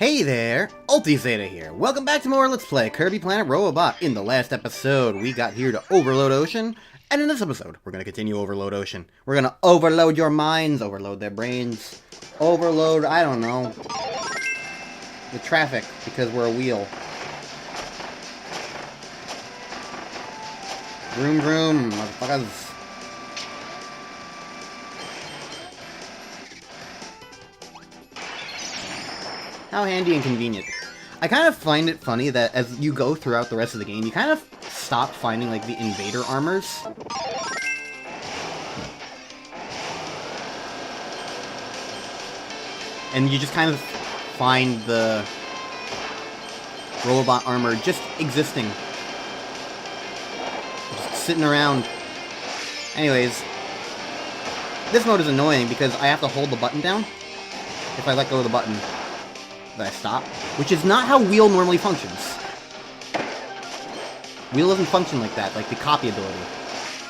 Hey there, UltiZeta here. Welcome back to more Let's Play Kirby Planet Robobot. In the last episode, we got here to Overload Ocean, and in this episode, we're gonna continue Overload Ocean. We're gonna overload your minds, overload their brains, overload, I don't know, the traffic, because we're a wheel. Vroom vroom, motherfuckers. How handy and convenient. I kind of find it funny that as you go throughout the rest of the game, you kind of stop finding, like, the invader armors. And you just kind of find the Robobot armor just existing. Just sitting around. Anyways, this mode is annoying because I have to hold the button down. If I let go of the button, that I stop, which is not how Wheel normally functions. Wheel doesn't function like that, like the copy ability.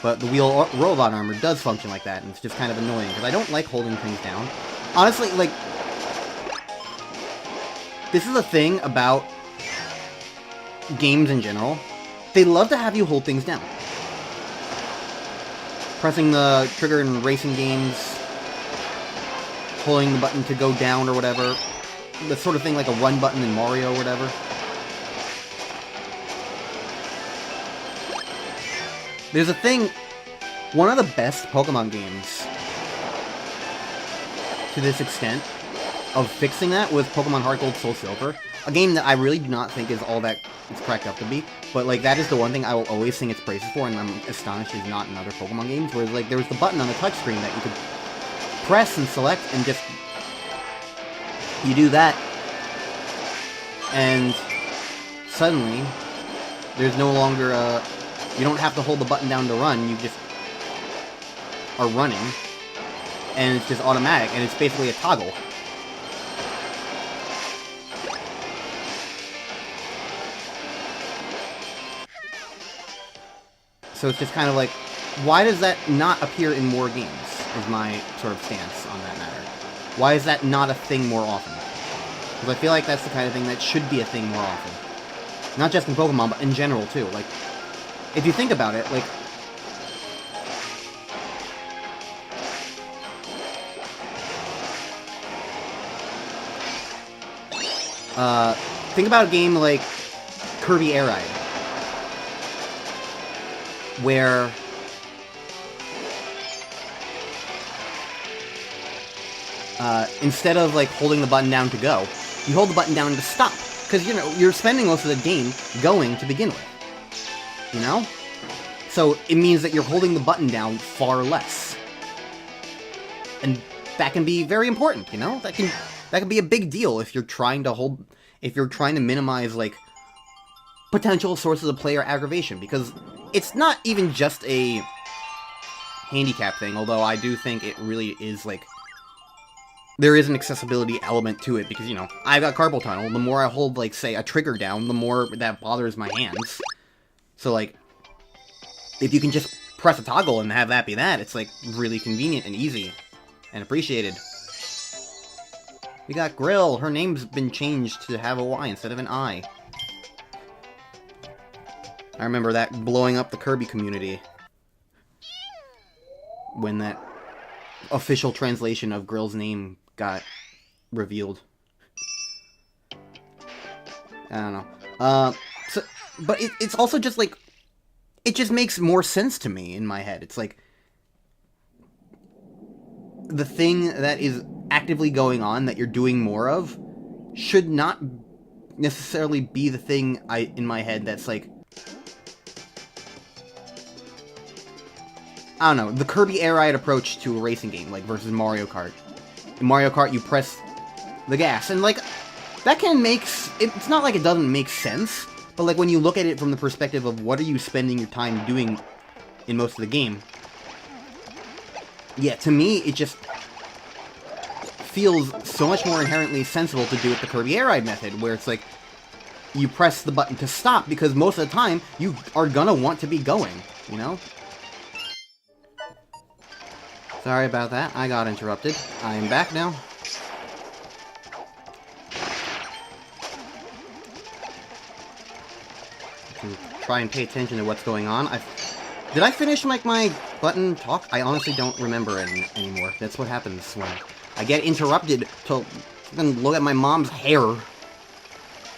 But the Wheel Robot armor does function like that, and it's just kind of annoying, because I don't like holding things down. Honestly, like, this is a thing about games in general. They love to have you hold things down. Pressing the trigger in racing games, holding the button to go down or whatever. The sort of thing like a run button in Mario or whatever. There's a thing, one of the best Pokemon games to this extent of fixing that was Pokemon Heart Gold Soul Silver. A game that I really do not think is all that it's cracked up to be, but like that is the one thing I will always sing its praises for, and I'm astonished it's not in other Pokemon games, where like there was the button on the touchscreen that you could press and select and just you do that, and suddenly, there's no longer you don't have to hold the button down to run, you just are running, and it's just automatic, and it's basically a toggle. So it's just kind of like, why does that not appear in more games, is my sort of stance on that matter. Why is that not a thing more often? Because I feel like that's the kind of thing that should be a thing more often. Not just in Pokemon, but in general, too. Like, if you think about it, like, think about a game like Kirby Air Ride, where instead of, like, holding the button down to go, you hold the button down to stop. Because, you know, you're spending most of the game going to begin with. You know? So, it means that you're holding the button down far less. And that can be very important, you know? That can be a big deal if you're trying to minimize, like, potential sources of player aggravation. Because it's not even just a handicap thing, although I do think it really is, like, there is an accessibility element to it, because, you know, I've got carpal tunnel. The more I hold, like, say, a trigger down, the more that bothers my hands. So, like, if you can just press a toggle and have that be that, it's, like, really convenient and easy. And appreciated. We got Grill. Her name's been changed to have a Y instead of an I. I remember that blowing up the Kirby community. When that official translation of Grill's name got revealed. I don't know. But it's also just like, it just makes more sense to me in my head. It's like, the thing that is actively going on that you're doing more of should not necessarily be the thing in my head that's like, I don't know, the Kirby Air Ride approach to a racing game, like, versus Mario Kart. In Mario Kart, you press the gas, and, like, that can make... It's not like it doesn't make sense, but, like, when you look at it from the perspective of what are you spending your time doing in most of the game, yeah, to me, it just feels so much more inherently sensible to do it the Kirby Air Ride method, where it's like, you press the button to stop, because most of the time, you are gonna want to be going, you know? Sorry about that, I got interrupted. I am back now. and try and pay attention to what's going on. Did I finish, like, my button talk? I honestly don't remember it anymore. That's what happens when I get interrupted to look at my mom's hair.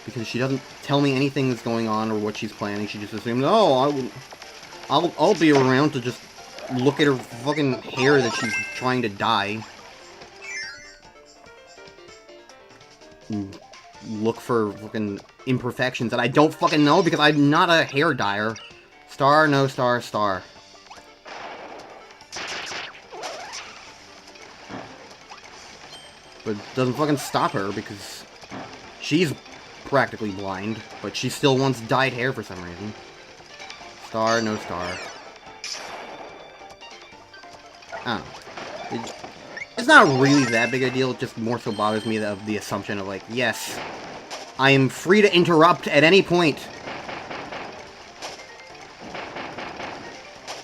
Because she doesn't tell me anything that's going on or what she's planning. She just assumes, oh, I'll be around to just look at her fucking hair that she's trying to dye. And look for fucking imperfections that I don't fucking know because I'm not a hair dyer. Star, no star, star. But it doesn't fucking stop her because she's practically blind, but she still wants dyed hair for some reason. Star, no star. I don't know. It's not really that big a deal, it just more so bothers me of the assumption of, like, yes, I am free to interrupt at any point.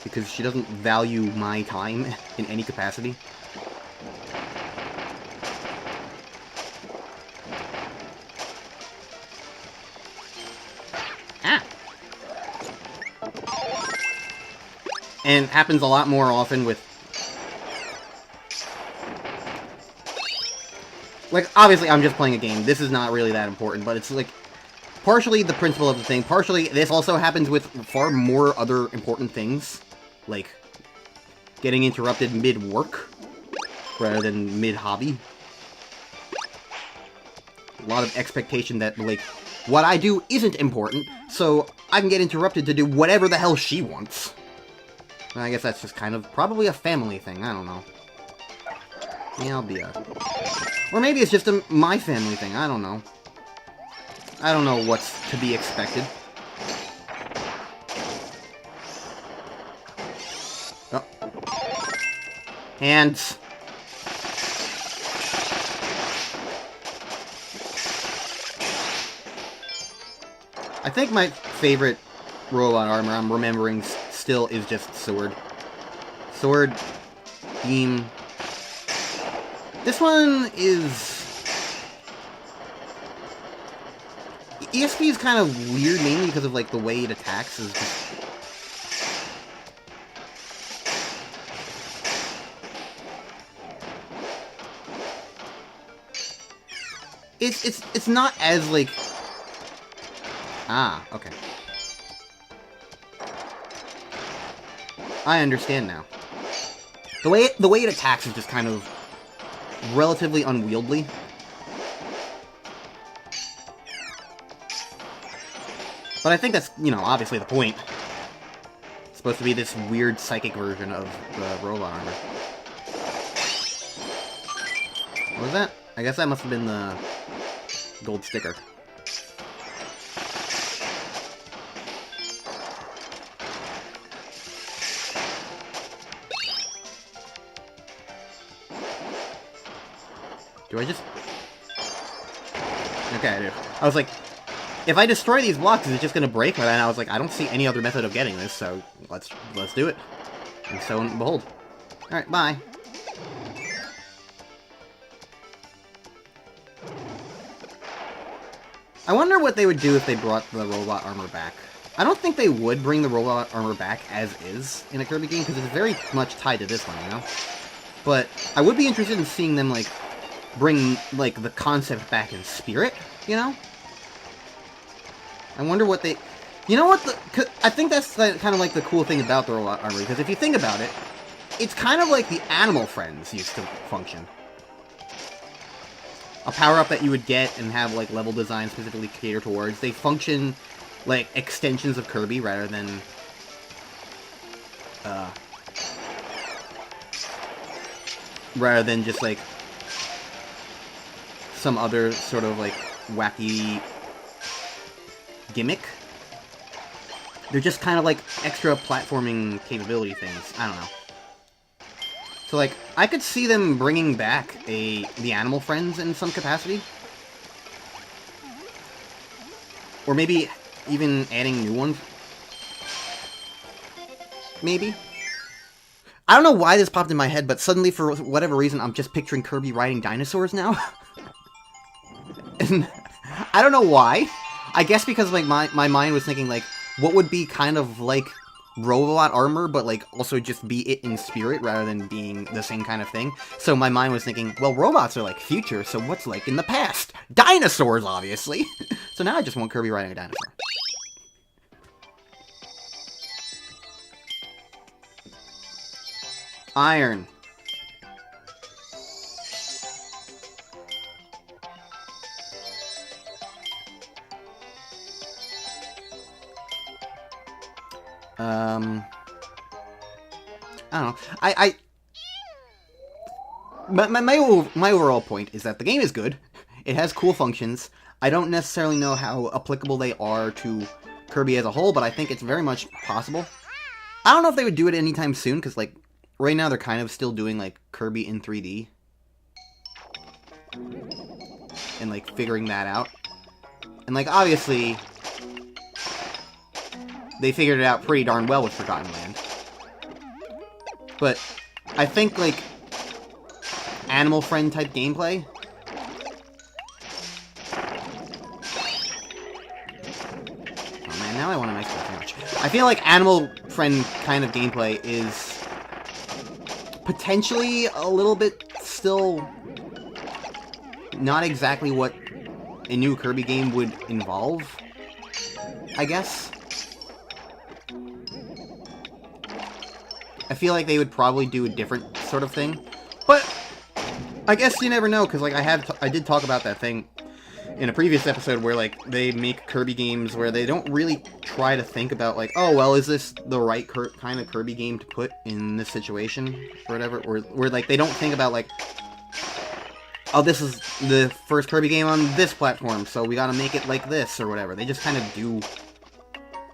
Because she doesn't value my time in any capacity. Ah! And happens a lot more often with... Like, obviously, I'm just playing a game. This is not really that important, but it's, like, partially the principle of the thing. Partially, this also happens with far more other important things. Like, getting interrupted mid-work, rather than mid-hobby. A lot of expectation that, like, what I do isn't important, so I can get interrupted to do whatever the hell she wants. And I guess that's just kind of probably a family thing, I don't know. Yeah, I'll be a... Or maybe it's just my family thing, I don't know. I don't know what's to be expected. Oh. Hands. I think my favorite robot armor I'm remembering still is just sword. Sword, beam. This one is... ESP is kind of weird, mainly because of, like, the way it attacks is just... It's not as, like... Ah, okay. I understand now. The way it attacks is just kind of relatively unwieldy. But I think that's, you know, obviously the point. It's supposed to be this weird psychic version of the robot armor. What was that? I guess that must have been the gold sticker. Do I just... Okay, I do. I was like, if I destroy these blocks, is it just gonna break? And I was like, I don't see any other method of getting this, so let's do it. And so, behold. Alright, bye. I wonder what they would do if they brought the robot armor back. I don't think they would bring the robot armor back as is in a Kirby game, because it's very much tied to this one, you know? But I would be interested in seeing them, like, bring, like, the concept back in spirit, you know? I wonder what they... You know what the... I think that's kind of like the cool thing about the robot armor, because if you think about it, it's kind of like the animal friends used to function. A power-up that you would get and have, like, level design specifically catered towards. They function like extensions of Kirby rather than... rather than just, like, some other sort of, like, wacky gimmick. They're just kind of like extra platforming capability things. I don't know. So, like, I could see them bringing back the animal friends in some capacity. Or maybe even adding new ones. Maybe. I don't know why this popped in my head, but suddenly, for whatever reason, I'm just picturing Kirby riding dinosaurs now. And I don't know why. I guess because, like, my mind was thinking, like, what would be kind of like Robobot armor, but like also just be it in spirit rather than being the same kind of thing. So my mind was thinking, well, robots are like future, so what's like in the past? Dinosaurs, obviously! So now I just want Kirby riding a dinosaur. Iron. I don't know. My overall point is that the game is good. It has cool functions. I don't necessarily know how applicable they are to Kirby as a whole, but I think it's very much possible. I don't know if they would do it anytime soon, because, like, right now they're kind of still doing, like, Kirby in 3D. And, like, figuring that out. And, like, obviously, they figured it out pretty darn well with Forgotten Land. But I think, like, Animal Friend type gameplay. Oh man, now I want a nice sandwich. I feel like Animal Friend kind of gameplay is potentially a little bit still not exactly what a new Kirby game would involve, I guess. I feel like they would probably do a different sort of thing, but I guess you never know, because like I did talk about that thing in a previous episode where like they make Kirby games where they don't really try to think about like, oh well, is this the right kind of Kirby game to put in this situation or whatever, or where like they don't think about like, oh, this is the first Kirby game on this platform, so we gotta make it like this or whatever. They just kind of do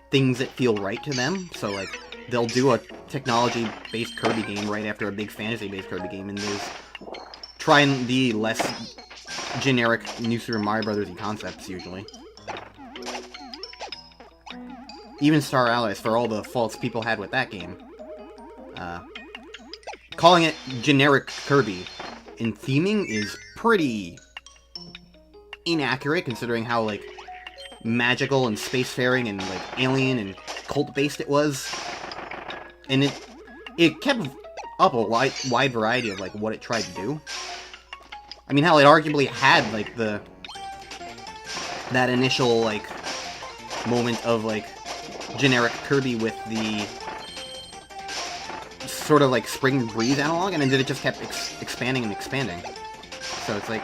things that feel right to them. So like they'll do a technology-based Kirby game right after a big fantasy-based Kirby game, and there's try and be less generic New Super Mario Brothers-y concepts, usually. Even Star Allies, for all the faults people had with that game. Calling it generic Kirby in theming is pretty inaccurate, considering how, like, magical and spacefaring and, like, alien and cult-based it was. And it kept up a wide variety of, like, what it tried to do. I mean, hell, it arguably had, like, that initial, like, moment of, like, generic Kirby with the sort of, like, Spring Breeze analog, and then it just kept expanding and expanding. So it's like,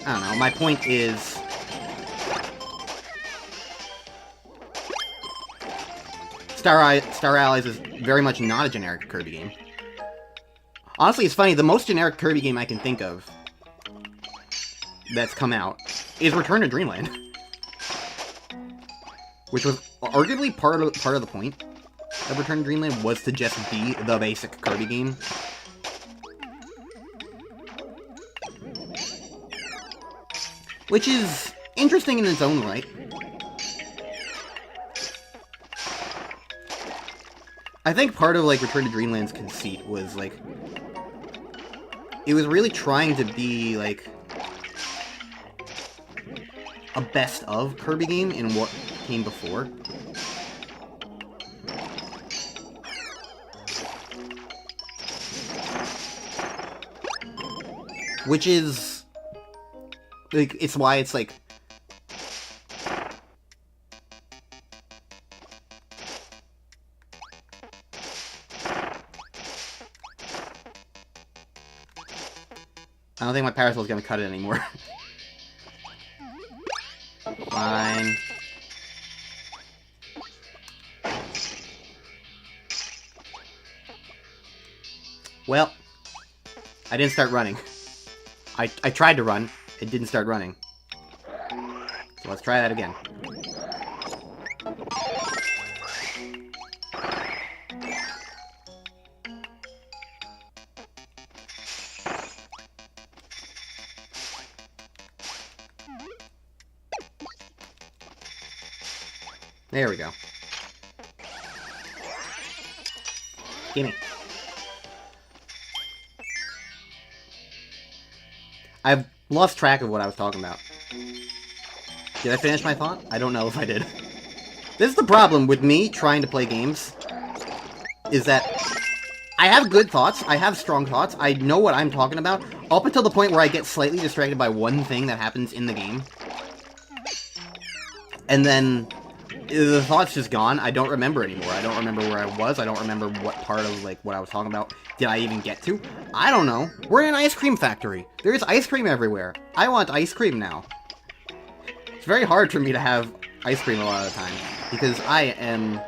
I don't know, my point is, Star Allies is very much not a generic Kirby game. Honestly, it's funny, the most generic Kirby game I can think of that's come out is Return to Dreamland. Which was arguably part of the point of Return to Dreamland, was to just be the basic Kirby game. Which is interesting in its own right. I think part of, like, Return to Dreamland's conceit was, like, it was really trying to be, like, a best-of Kirby game in what came before. Which is, like, it's why it's, like, I don't think my parasol's gonna cut it anymore. Fine. Well, I didn't start running. I tried to run, it didn't start running. So let's try that again. There we go. Gimme. I've lost track of what I was talking about. Did I finish my thought? I don't know if I did. This is the problem with me trying to play games, is that I have good thoughts, I have strong thoughts, I know what I'm talking about, up until the point where I get slightly distracted by one thing that happens in the game. And then the thought's just gone. I don't remember anymore. I don't remember where I was. I don't remember what part of, like, what I was talking about did I even get to. I don't know. We're in an ice cream factory. There's ice cream everywhere. I want ice cream now. It's very hard for me to have ice cream a lot of the time, because I am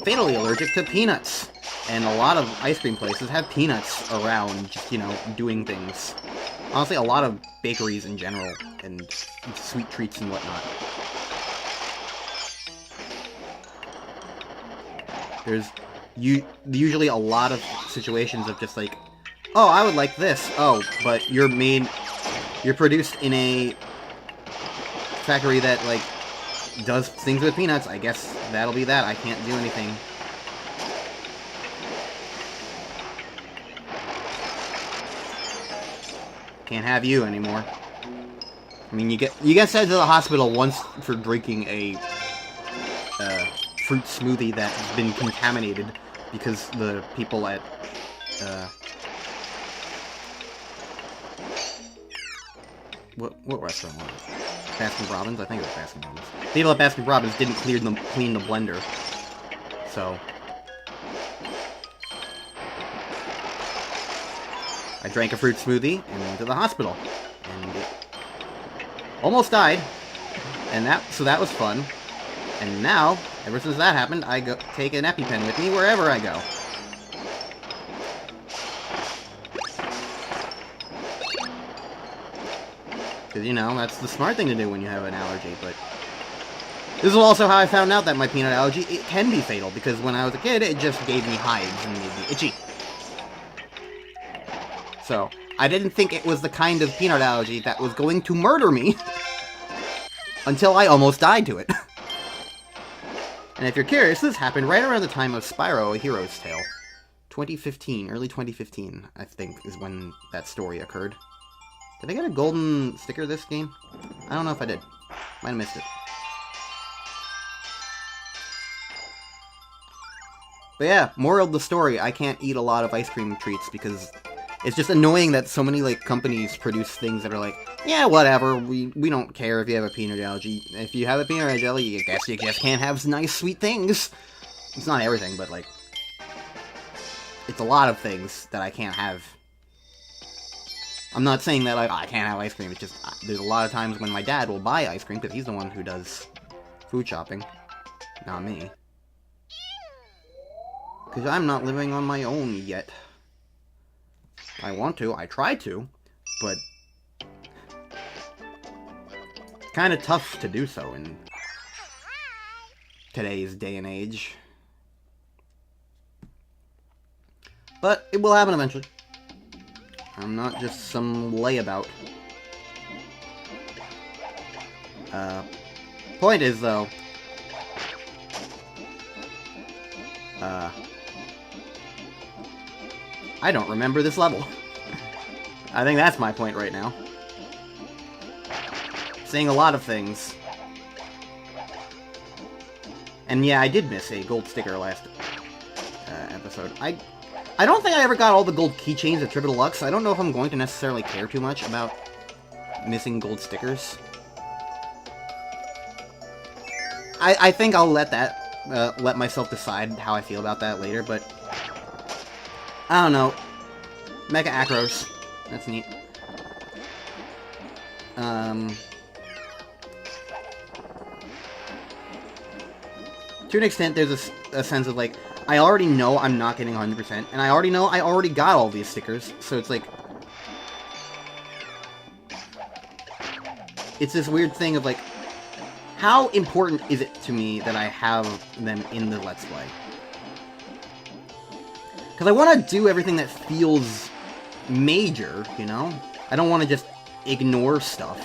fatally allergic to peanuts. And a lot of ice cream places have peanuts around, just, you know, doing things. Honestly, a lot of bakeries in general, and sweet treats and whatnot. There's usually a lot of situations of just like, oh, I would like this. Oh, but you're produced in a factory that, like, does things with peanuts. I guess that'll be that. I can't do anything. Can't have you anymore. I mean, you get sent to the hospital once for drinking a fruit smoothie that has been contaminated because the people at what restaurant was it? Baskin Robbins? I think it was Baskin Robbins. People at Baskin Robbins didn't clean the blender, so I drank a fruit smoothie and went to the hospital, and it almost died, and that was fun. And now, ever since that happened, I take an EpiPen with me wherever I go. Because, you know, that's the smart thing to do when you have an allergy, but this is also how I found out that my peanut allergy, it can be fatal, because when I was a kid, it just gave me hives and made me itchy. So, I didn't think it was the kind of peanut allergy that was going to murder me until I almost died to it. And if you're curious, this happened right around the time of Spyro: A Hero's Tale. 2015, early 2015, I think, is when that story occurred. Did I get a golden sticker this game? I don't know if I did. Might have missed it. But yeah, moral of the story, I can't eat a lot of ice cream treats because it's just annoying that so many, like, companies produce things that are like, yeah, whatever, we don't care if you have a peanut allergy. If you have a peanut allergy, I guess you just can't have nice, sweet things. It's not everything, but, like, it's a lot of things that I can't have. I'm not saying that, like, I can't have ice cream, it's just, there's a lot of times when my dad will buy ice cream, because he's the one who does food shopping, not me. Because I'm not living on my own yet. I want to, I try to, but it's kind of tough to do so in today's day and age. But it will happen eventually. I'm not just some layabout. Point is, though, I don't remember this level. I think that's my point right now. Saying a lot of things. And yeah, I did miss a gold sticker last episode. I don't think I ever got all the gold keychains at Triple Deluxe. I don't know if I'm going to necessarily care too much about missing gold stickers. I think I'll let myself decide how I feel about that later, but I don't know. Mecha Acros. That's neat. To an extent, there's a sense of, like, I already know I'm not getting 100%, and I already know I already got all these stickers, so it's like, it's this weird thing of, like, how important is it to me that I have them in the Let's Play? Because I want to do everything that feels major, you know? I don't want to just ignore stuff.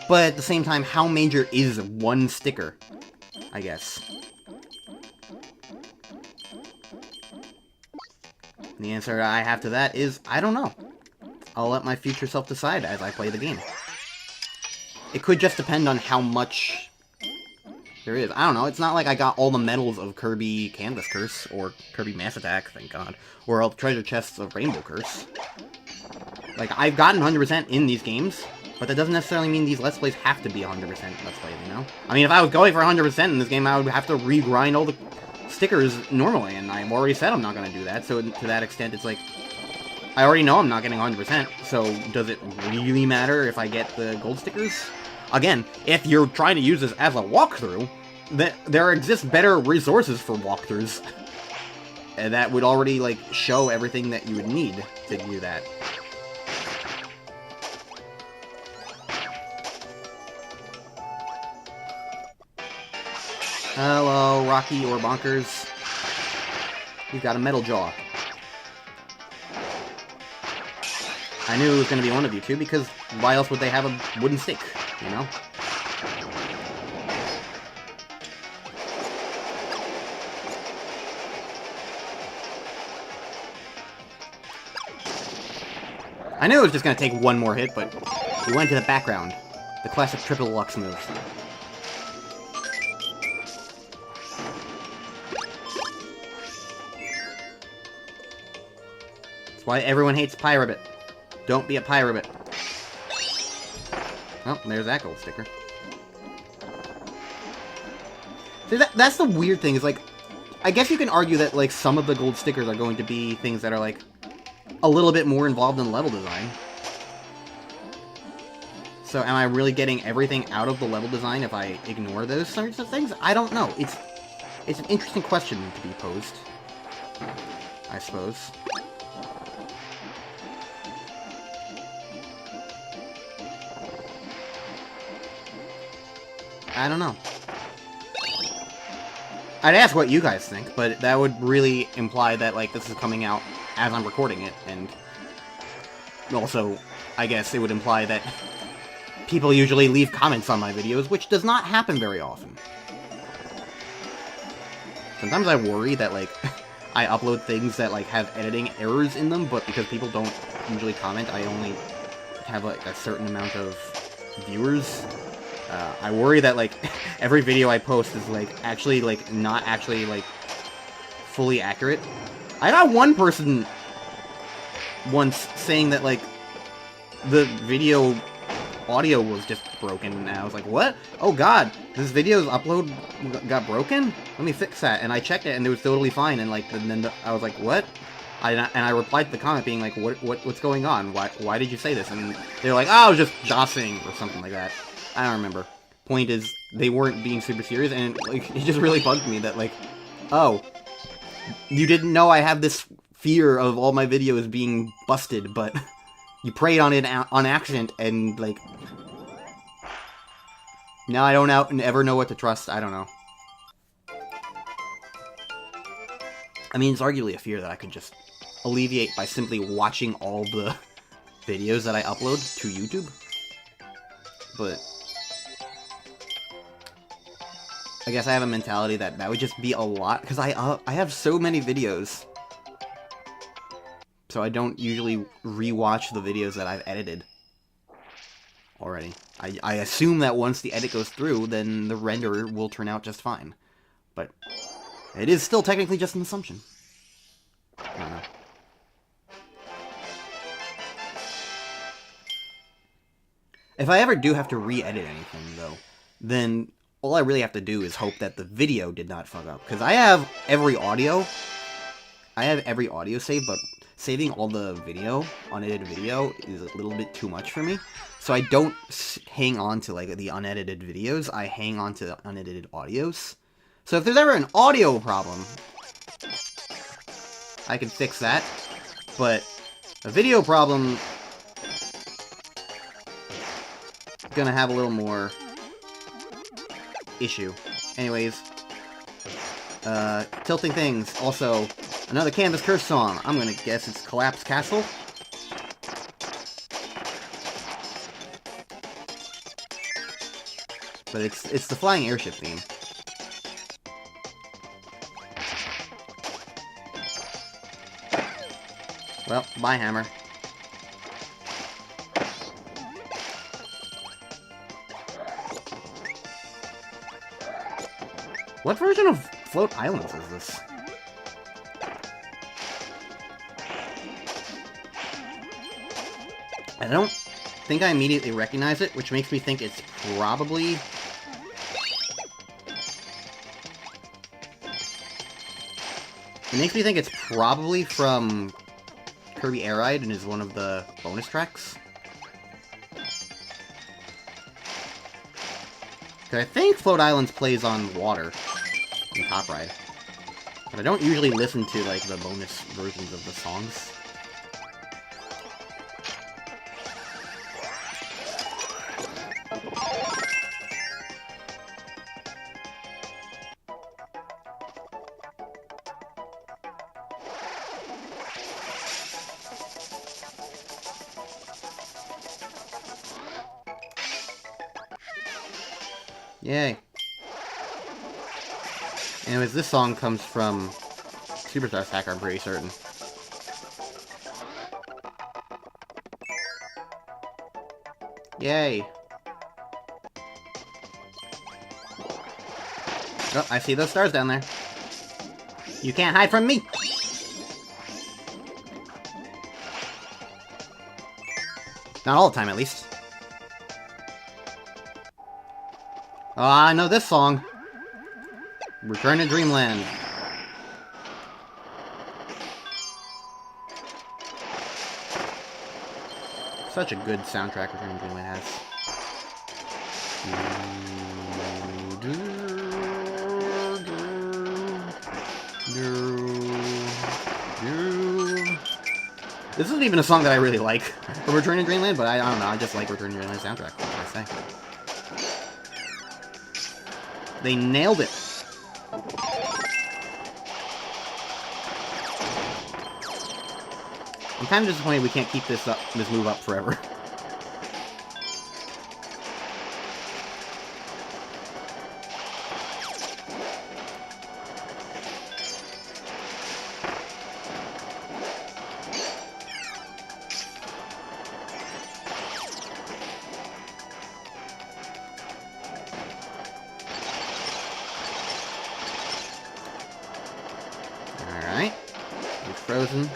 But at the same time, how major is one sticker? I guess. And the answer I have to that is, I don't know. I'll let my future self decide as I play the game. It could just depend on how much there is. I don't know, it's not like I got all the medals of Kirby Canvas Curse, or Kirby Mass Attack, thank god, or all the treasure chests of Rainbow Curse. Like, I've gotten 100% in these games, but that doesn't necessarily mean these Let's Plays have to be 100% Let's Plays, you know? I mean, if I was going for 100% in this game, I would have to re-grind all the stickers normally, and I've already said I'm not going to do that, so to that extent, it's like, I already know I'm not getting 100%, so does it really matter if I get the gold stickers? Again, if you're trying to use this as a walkthrough, there exists better resources for walkthroughs. And that would already, like, show everything that you would need to do that. Hello, Rocky or Bonkers. You've got a metal jaw. I knew it was going to be one of you two, because why else would they have a wooden stick, you know? I knew it was just going to take one more hit, but we went to the background. The classic triple Lux move. That's why everyone hates Pyrabbit. Don't be a Pyrabbit. Oh, there's that gold sticker. See, that's the weird thing, is like, I guess you can argue that, like, some of the gold stickers are going to be things that are, like, a little bit more involved in level design. So am I really getting everything out of the level design if I ignore those sorts of things? I don't know. It's an interesting question to be posed, I suppose. I don't know. I'd ask what you guys think, but that would really imply that, like, this is coming out as I'm recording it, and also, I guess it would imply that people usually leave comments on my videos, which does not happen very often. Sometimes I worry that, like, I upload things that, like, have editing errors in them, but because people don't usually comment, I only have, like, a certain amount of viewers. I worry that, like, every video I post is, like, actually, like, not actually, like, fully accurate. I got one person once saying that, like, the video audio was just broken, and I was like, what? Oh god, this video's upload got broken? Let me fix that. And I checked it, and it was totally fine, and, like, and then I was like, what? And I replied to the comment being like, what's going on? Why did you say this? And they're like, oh, I was just jossing, or something like that. I don't remember. Point is, they weren't being super serious, and, like, it just really bugged me that, like, oh, you didn't know I have this fear of all my videos being busted, but you preyed on it on accident, and, like, now I don't ever know what to trust. I don't know. I mean, it's arguably a fear that I could just alleviate by simply watching all the videos that I upload to YouTube. But I guess I have a mentality that that would just be a lot, because I have so many videos, so I don't usually rewatch the videos that I've edited already. I assume that once the edit goes through, then the render will turn out just fine. But it is still technically just an assumption. I don't know. If I ever do have to re-edit anything, though, then all I really have to do is hope that the video did not fuck up. Because I have every audio. I have every audio saved, but saving all the video, unedited video, is a little bit too much for me. So I don't hang on to, like, the unedited videos. I hang on to unedited audios. So if there's ever an audio problem, I can fix that. But a video problem, gonna have a little more issue. Anyways, tilting things. Also, another Canvas Curse song. I'm gonna guess it's Collapse Castle. But it's the flying airship theme. Well, bye, Hammer. What version of Float Islands is this? I don't think I immediately recognize it, which makes me think it's probably... It makes me think it's probably from Kirby Air Ride and is one of the bonus tracks. I think Float Islands plays on water in Top Ride. But I don't usually listen to, like, the bonus versions of the songs. Yay. Anyways, this song comes from Superstar Sacker, I'm pretty certain. Yay. Oh, I see those stars down there. You can't hide from me! Not all the time, at least. Oh, I know this song. Return to Dreamland. Such a good soundtrack Return to Dreamland has. This isn't even a song that I really like for Return to Dreamland, but I don't know, I just like Return to Dreamland soundtrack, what can I say? They nailed it. I'm kind of disappointed we can't keep this move up forever. Alright. It's frozen.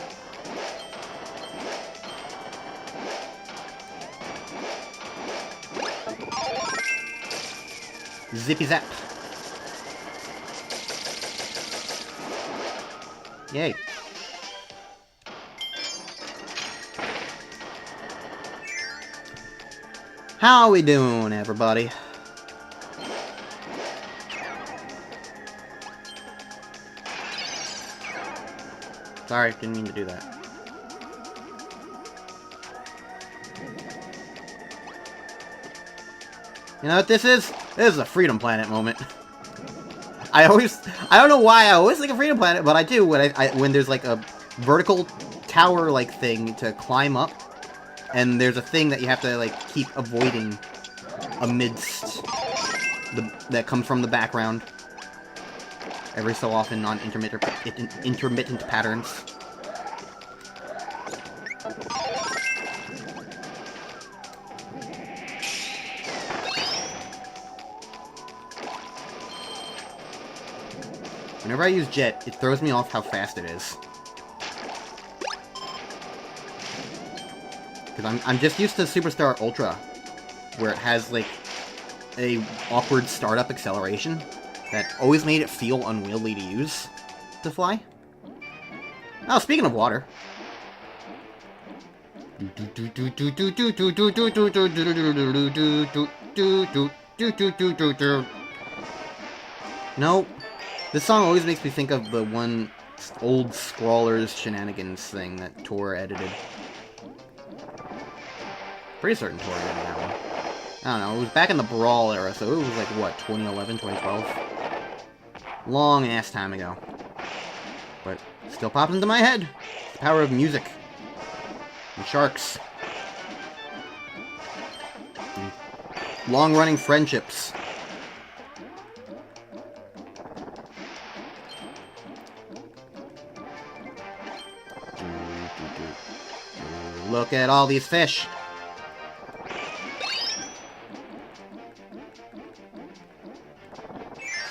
Zippy zap. Yay. How we doing, everybody? Sorry, didn't mean to do that. You know what this is? This is a Freedom Planet moment. I don't know why I always think of Freedom Planet, but I do when there's like a vertical tower like thing to climb up, and there's a thing that you have to like keep avoiding amidst that comes from the background every so often on intermittent patterns. Whenever I use Jet, it throws me off how fast it is. Because I'm just used to Superstar Ultra, where it has, like, a awkward startup acceleration that always made it feel unwieldy to use to fly. Oh, speaking of water. Nope. This song always makes me think of the one old Scrawlers Shenanigans thing that Tor edited. Pretty certain Tor edited that one. I don't know, it was back in the Brawl era, so it was like, what, 2011, 2012? Long ass time ago. But still pops into my head. The power of music. And sharks. And long-running friendships. Look at all these fish.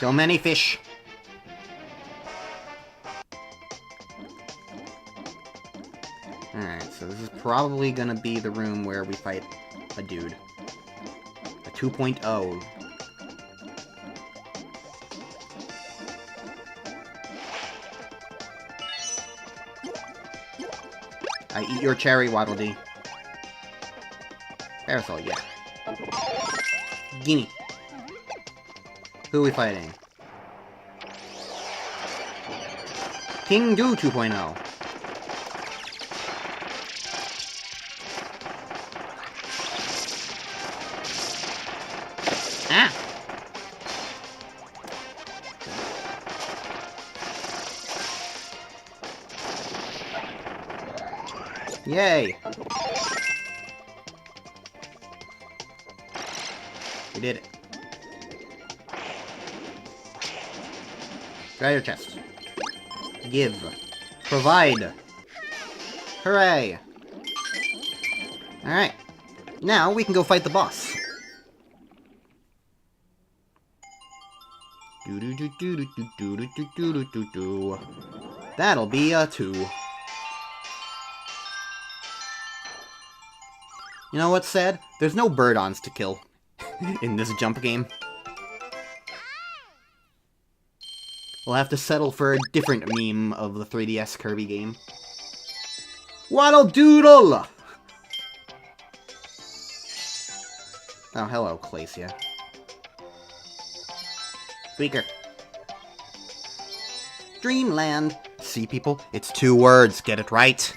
So many fish. Alright, so this is probably gonna be the room where we fight a dude. A 2.0. I eat your cherry, Waddle Dee. Parasol, yeah. Gimme. Who are we fighting? King Do 2.0. Ah! Yay! We did it. Try your chest. Give. Provide. Hooray! Alright. Now we can go fight the boss. That'll be a 2. You know what's sad? There's no bird-ons to kill in this jump game. We'll have to settle for a different meme of the 3DS Kirby game. Waddle Doodle! Oh, hello, Glacia. Tweaker. Dreamland. See, people? It's 2 words. Get it right.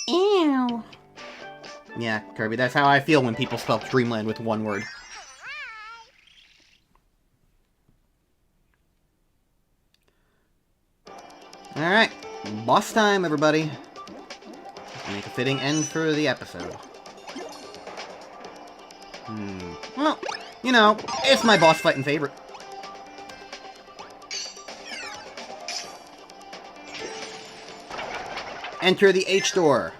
Ew. Yeah, Kirby, that's how I feel when people spell Dreamland with 1 word. Alright, boss time, everybody. Make a fitting end for the episode. Well, you know, it's my boss fighting favorite. Enter the H door.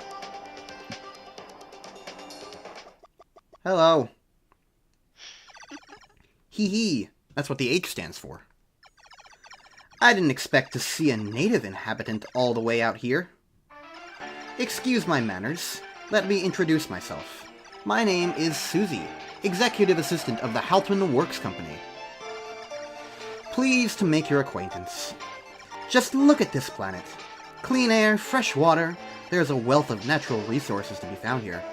Hello. Hee hee. That's what the H stands for. I didn't expect to see a native inhabitant all the way out here. Excuse my manners. Let me introduce myself. My name is Susie, Executive Assistant of the Haltman Works Company. Pleased to make your acquaintance. Just look at this planet. Clean air, fresh water. There's a wealth of natural resources to be found here.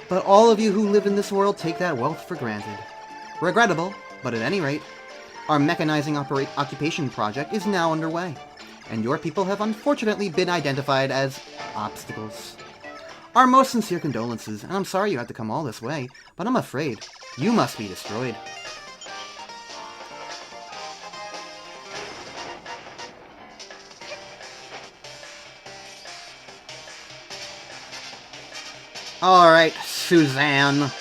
But all of you who live in this world take that wealth for granted. Regrettable, but at any rate, our mechanizing occupation project is now underway, and your people have unfortunately been identified as obstacles. Our most sincere condolences, and I'm sorry you had to come all this way, but I'm afraid you must be destroyed. Alright, Suzanne.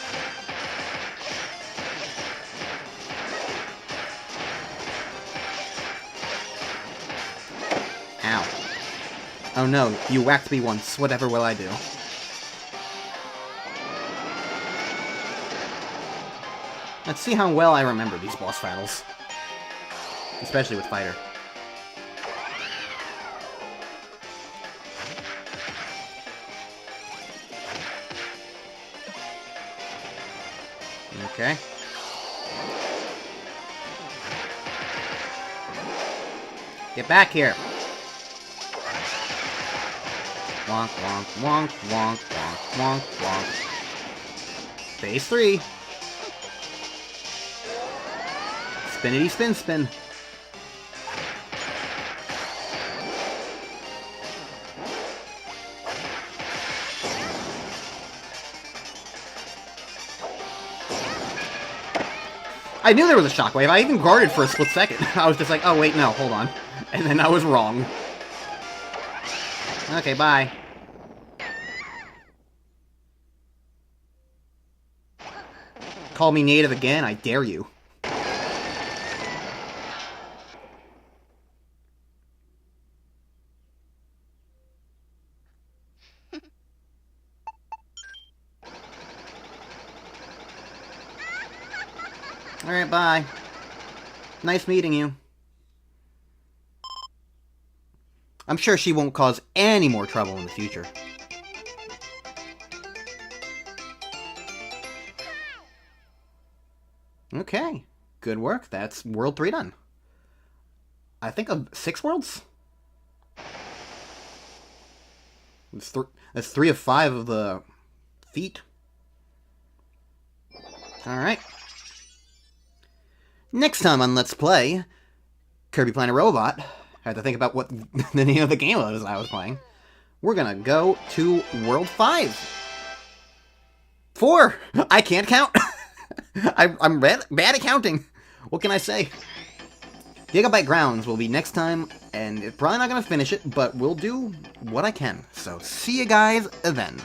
Ow. Oh no, you whacked me once. Whatever will I do? Let's see how well I remember these boss battles. Especially with Fighter. Okay. Get back here! Wonk, wonk, wonk, wonk, wonk, wonk, wonk. Phase 3. Spinity spin spin. I knew there was a shockwave. I even guarded for a split second. I was just like, oh wait, no, hold on. And then I was wrong. Okay, bye. Call me native again, I dare you. Alright, bye. Nice meeting you. I'm sure she won't cause any more trouble in the future. Okay. Good work. That's World 3 done. I think of 6 worlds? That's 3 of 5 of the feet. Alright. Next time on Let's Play Kirby Planet Robobot, I had to think about what the name of the game was I was playing. We're gonna go to World 5. 4! I can't count! I'm bad at counting. What can I say? Gigabyte Grounds will be next time, and it's probably not gonna finish it, but we'll do what I can. So, see you guys then.